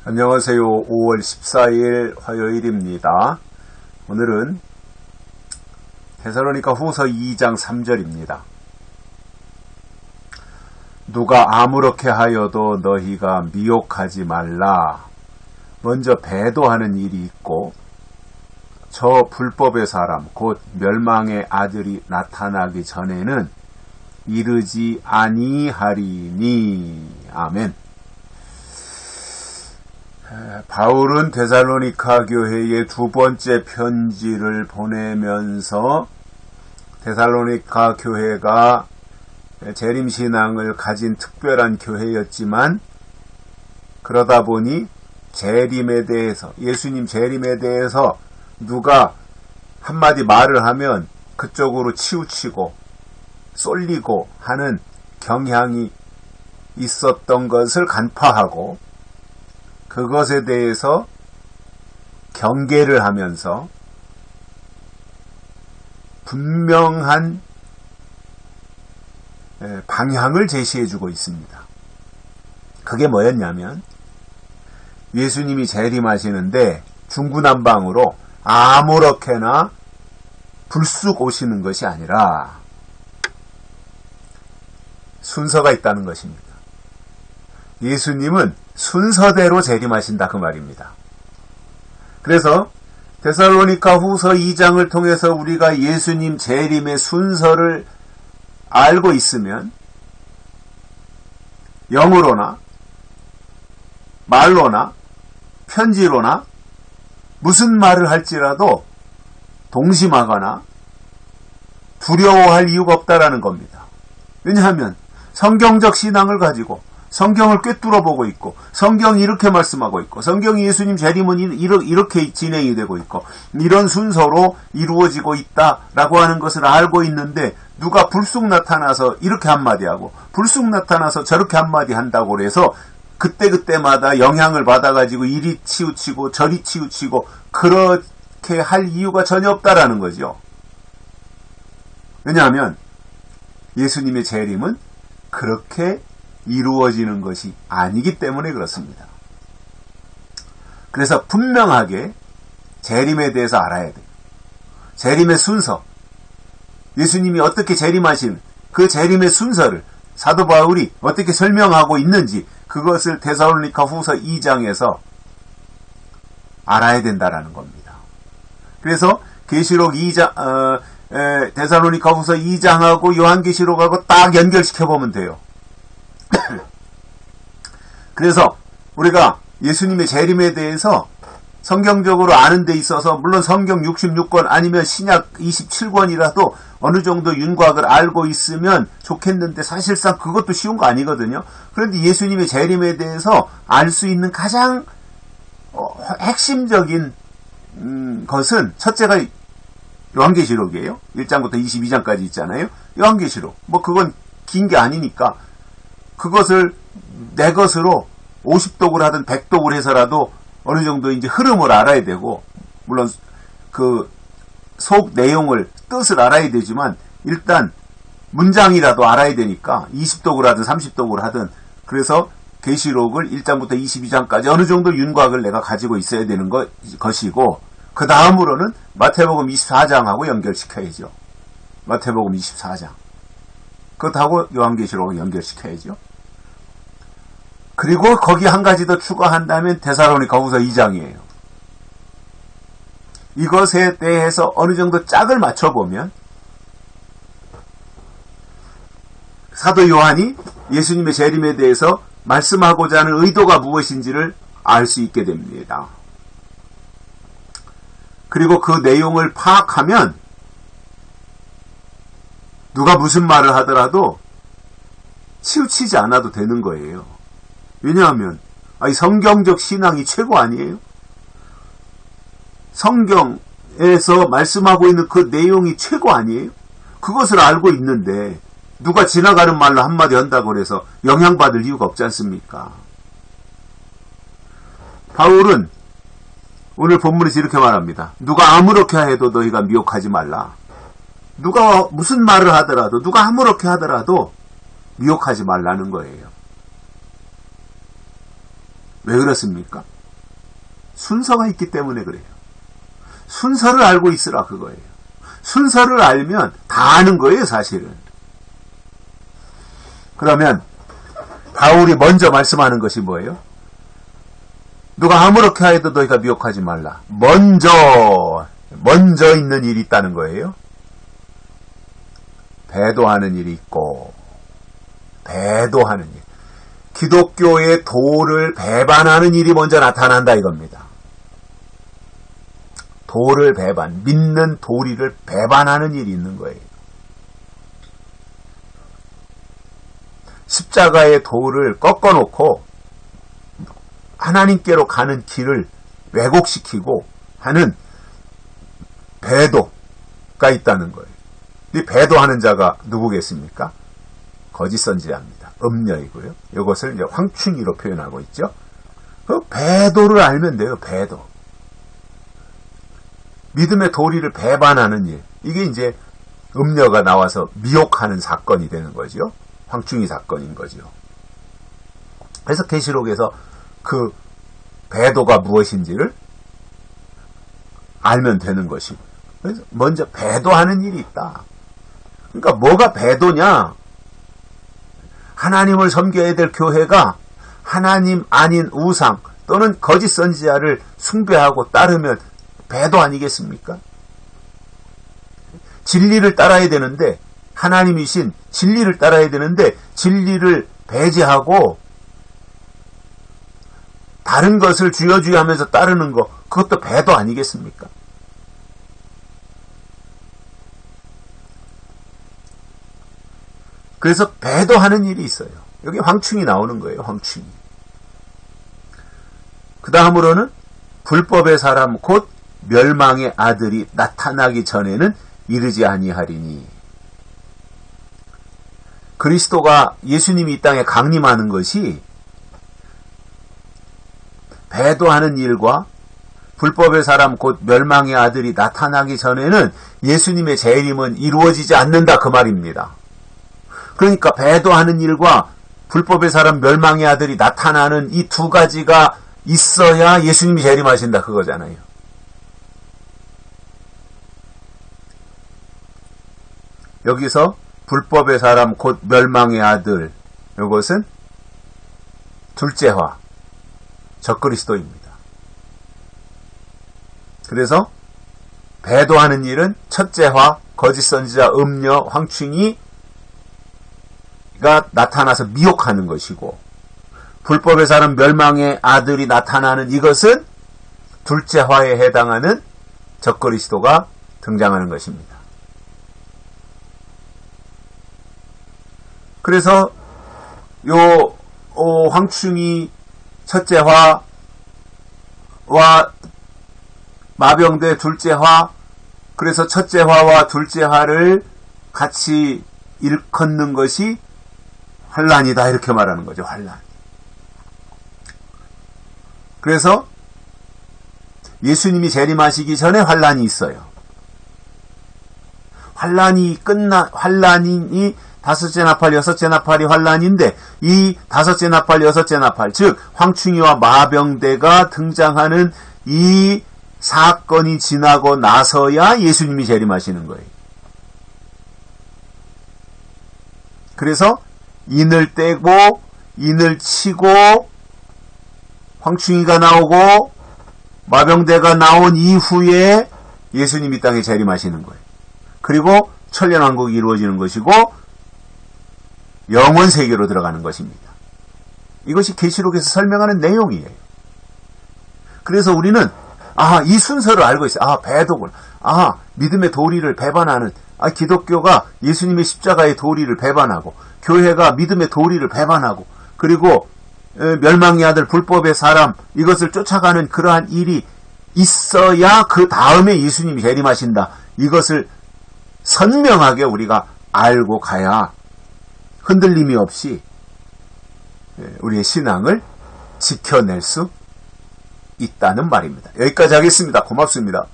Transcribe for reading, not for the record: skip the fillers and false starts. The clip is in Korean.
안녕하세요. 5월 14일 화요일입니다. 오늘은 데살로니가 후서 2장 3절입니다. 누가 아무렇게 하여도 너희가 미혹하지 말라. 먼저 배도하는 일이 있고 저 불법의 사람 곧 멸망의 아들이 나타나기 전에는 이르지 아니하리니. 아멘. 바울은 데살로니가 교회에 두 번째 편지를 보내면서 데살로니가 교회가 재림신앙을 가진 특별한 교회였지만 그러다 보니 재림에 대해서, 예수님 재림에 대해서 누가 한마디 말을 하면 그쪽으로 치우치고 쏠리고 하는 경향이 있었던 것을 간파하고 그것에 대해서 경계를 하면서 분명한 방향을 제시해주고 있습니다. 그게 뭐였냐면 예수님이 재림하시는데 중구난방으로 아무렇게나 불쑥 오시는 것이 아니라 순서가 있다는 것입니다. 예수님은 순서대로 재림하신다 그 말입니다. 그래서 데살로니가 후서 2장을 통해서 우리가 예수님 재림의 순서를 알고 있으면 영으로나 말로나 편지로나 무슨 말을 할지라도 동심하거나 두려워할 이유가 없다라는 겁니다. 왜냐하면 성경적 신앙을 가지고 성경을 꿰뚫어보고 있고 성경이 이렇게 말씀하고 있고 성경이 예수님 재림은 이렇게 진행이 되고 있고 이런 순서로 이루어지고 있다라고 하는 것을 알고 있는데 누가 불쑥 나타나서 이렇게 한마디 하고 불쑥 나타나서 저렇게 한마디 한다고 해서 그때그때마다 영향을 받아가지고 이리 치우치고 저리 치우치고 그렇게 할 이유가 전혀 없다라는 거죠. 왜냐하면 예수님의 재림은 그렇게 이루어지는 것이 아니기 때문에 그렇습니다. 그래서 분명하게 재림에 대해서 알아야 돼요. 재림의 순서, 예수님이 어떻게 재림하신 그 재림의 순서를 사도 바울이 어떻게 설명하고 있는지 그것을 데살로니가 후서 2장에서 알아야 된다라는 겁니다. 그래서 계시록 2장, 데살로니가 후서 2장하고 요한계시록하고 딱 연결시켜보면 돼요. 그래서 우리가 예수님의 재림에 대해서 성경적으로 아는 데 있어서 물론 성경 66권 아니면 신약 27권이라도 어느 정도 윤곽을 알고 있으면 좋겠는데 사실상 그것도 쉬운 거 아니거든요. 그런데 예수님의 재림에 대해서 알 수 있는 가장 핵심적인 것은 첫째가 요한계시록이에요. 1장부터 22장까지 있잖아요. 요한계시록. 뭐 그건 긴 게 아니니까 그것을 내 것으로 50독을 하든 100독을 해서라도 어느 정도 이제 흐름을 알아야 되고, 물론 그 속 내용을, 뜻을 알아야 되지만, 일단 문장이라도 알아야 되니까 20독을 하든 30독을 하든, 그래서 계시록을 1장부터 22장까지 어느 정도 윤곽을 내가 가지고 있어야 되는 것이고, 그 다음으로는 마태복음 24장하고 연결시켜야죠. 마태복음 24장. 그것하고 요한계시록을 연결시켜야죠. 그리고 거기 한 가지 더 추가한다면 데살로니가 후서 2장이에요. 이것에 대해서 어느 정도 짝을 맞춰보면 사도 요한이 예수님의 재림에 대해서 말씀하고자 하는 의도가 무엇인지를 알 수 있게 됩니다. 그리고 그 내용을 파악하면 누가 무슨 말을 하더라도 치우치지 않아도 되는 거예요. 왜냐하면 성경적 신앙이 최고 아니에요? 성경에서 말씀하고 있는 그 내용이 최고 아니에요? 그것을 알고 있는데 누가 지나가는 말로 한마디 한다고 해서 영향받을 이유가 없지 않습니까? 바울은 오늘 본문에서 이렇게 말합니다. 누가 아무렇게 해도 너희가 미혹하지 말라. 누가 무슨 말을 하더라도 누가 아무렇게 하더라도 미혹하지 말라는 거예요. 왜 그렇습니까? 순서가 있기 때문에 그래요. 순서를 알고 있으라 그거예요. 순서를 알면 다 아는 거예요, 사실은. 그러면 바울이 먼저 말씀하는 것이 뭐예요? 누가 아무렇게 하여도 너희가 미혹하지 말라. 먼저 있는 일이 있다는 거예요. 배도하는 일이 있고, 배도하는 일. 기독교의 도를 배반하는 일이 먼저 나타난다 이겁니다. 도를 배반, 믿는 도리를 배반하는 일이 있는 거예요. 십자가의 도를 꺾어놓고 하나님께로 가는 길을 왜곡시키고 하는 배도가 있다는 거예요. 이 배도하는 자가 누구겠습니까? 거짓 선지자입니다. 음녀이고요. 이것을 이제 황충이로 표현하고 있죠. 그 배도를 알면 돼요. 배도. 믿음의 도리를 배반하는 일. 이게 이제 음녀가 나와서 미혹하는 사건이 되는 거죠. 황충이 사건인 거죠. 그래서 계시록에서 그 배도가 무엇인지를 알면 되는 것이고. 그래서 먼저 배도하는 일이 있다. 그러니까 뭐가 배도냐? 하나님을 섬겨야 될 교회가 하나님 아닌 우상 또는 거짓 선지자를 숭배하고 따르면 배도 아니겠습니까? 진리를 따라야 되는데, 하나님이신 진리를 따라야 되는데 진리를 배제하고 다른 것을 주여주여 하면서 따르는 거, 그것도 배도 아니겠습니까? 그래서 배도하는 일이 있어요. 여기 황충이 나오는 거예요. 황충이. 그 다음으로는 불법의 사람 곧 멸망의 아들이 나타나기 전에는 이르지 아니하리니. 그리스도가 예수님이 이 땅에 강림하는 것이 배도하는 일과 불법의 사람 곧 멸망의 아들이 나타나기 전에는 예수님의 재림은 이루어지지 않는다 그 말입니다. 그러니까 배도하는 일과 불법의 사람 멸망의 아들이 나타나는 이 두 가지가 있어야 예수님이 재림하신다 그거잖아요. 여기서 불법의 사람 곧 멸망의 아들, 이것은 둘째화, 적그리스도입니다. 그래서 배도하는 일은 첫째화, 거짓 선지자, 음녀, 황충이가 나타나서 미혹하는 것이고, 불법의 사람 멸망의 아들이 나타나는 이것은 둘째화에 해당하는 적그리스도가 등장하는 것입니다. 그래서 황충이 첫째화와 마병대 둘째화, 그래서 첫째화와 둘째화를 같이 일컫는 것이 환란이다 이렇게 말하는 거죠. 환란. 그래서 예수님이 재림하시기 전에 환란이 있어요. 환란이 다섯째 나팔, 여섯째 나팔이 환란인데 이 다섯째 나팔, 여섯째 나팔, 즉 황충이와 마병대가 등장하는 이 사건이 지나고 나서야 예수님이 재림하시는 거예요. 그래서 인을 떼고 인을 치고 황충이가 나오고 마병대가 나온 이후에 예수님이 이 땅에 재림하시는 거예요. 그리고 천년왕국이 이루어지는 것이고 영원 세계로 들어가는 것입니다. 이것이 계시록에서 설명하는 내용이에요. 그래서 우리는 이 순서를 알고 있어요. 배도군. 믿음의 도리를 배반하는, 기독교가 예수님의 십자가의 도리를 배반하고 교회가 믿음의 도리를 배반하고 그리고 멸망의 아들 불법의 사람 이것을 쫓아가는 그러한 일이 있어야 그 다음에 예수님이 재림하신다. 이것을 선명하게 우리가 알고 가야 흔들림이 없이 우리의 신앙을 지켜낼 수 있다는 말입니다. 여기까지 하겠습니다. 고맙습니다.